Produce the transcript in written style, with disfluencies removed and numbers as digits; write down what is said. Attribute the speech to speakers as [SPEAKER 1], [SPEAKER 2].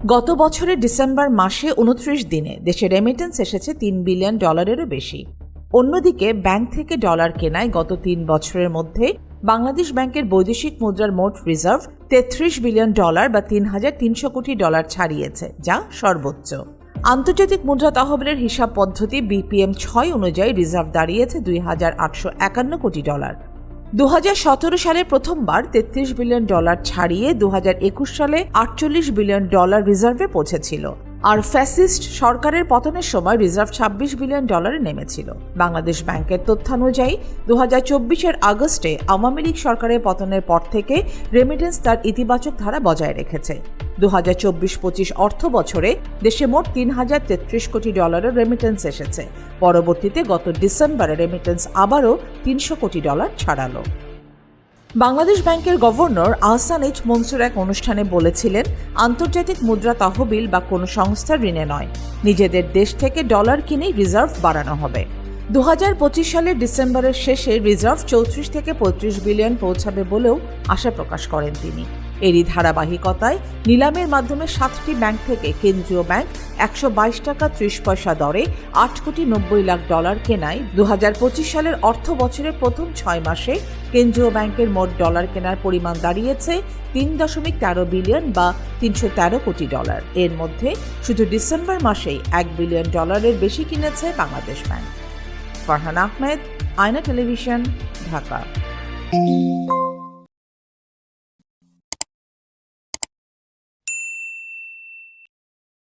[SPEAKER 1] গত বছরের ডিসেম্বর মাসে 29 দিনে দেশে রেমিটেন্স এসেছে $3 বিলিয়ন বেশি। অন্যদিকে ব্যাংক থেকে ডলার কেনায় গত 3 বছরের মধ্যে বাংলাদেশ ব্যাংকের বৈদেশিক মুদ্রার মোট রিজার্ভ $33 বিলিয়ন বা $3,300 কোটি ছাড়িয়েছে, যা সর্বোচ্চ। আন্তর্জাতিক মুদ্রা তহবিলের হিসাব পদ্ধতি BPM 6 অনুযায়ী রিজার্ভ দাঁড়িয়েছে $2,851 কোটি। 2017 সালে প্রথমবার $33 বিলিয়ন ছাড়িয়ে 2021 সালে $48 বিলিয়ন রিজার্ভে পৌঁছেছিল। আর ফ্যাসিস্ট সরকারের পতনের সময় রিজার্ভ $26 বিলিয়ন নেমেছিল। বাংলাদেশ ব্যাংকের তথ্যানুযায়ী 2024-এর আগস্টে আওয়ামী লীগ সরকারের পতনের পর থেকে রেমিটেন্স তার ইতিবাচক ধারা বজায় রেখেছে। 2024-25 অর্থ বছরে দেশে মোট $3,033 কোটি রেমিটেন্স এসেছে। পরবর্তীতে গত ডিসেম্বরে রেমিটেন্স আবারও $300 কোটি ছাড়ালো। বাংলাদেশ ব্যাংকের গভর্নর আহসান এইচ মনসুর এক অনুষ্ঠানে বলেছিলেন, আন্তর্জাতিক মুদ্রা তহবিল বা কোনো সংস্থার ঋণে নয়, নিজেদের দেশ থেকে ডলার কিনেই রিজার্ভ বাড়ানো হবে। 2025 সালের ডিসেম্বরের শেষে রিজার্ভ 34 থেকে 35 বিলিয়ন পৌঁছাবে বলেও আশা প্রকাশ করেন তিনি। এরই ধারাবাহিকতায় নিলামের মাধ্যমে 7টি ব্যাংক থেকে কেন্দ্রীয় ব্যাংক 122 টাকা 30 পয়সা দরে $8,90,00,000 কেনায় 2025 সালের অর্থ বছরের প্রথম 6 মাসে কেন্দ্রীয় ব্যাংকের মোট ডলার কেনার পরিমাণ দাঁড়িয়েছে $3.13 বিলিয়ন বা $313 কোটি। এর মধ্যে শুধু ডিসেম্বর মাসেই $1 বিলিয়ন বেশি কিনেছে বাংলাদেশ ব্যাংক। ফারহান আহমেদ, আয়না টেলিভিশন, ঢাকা।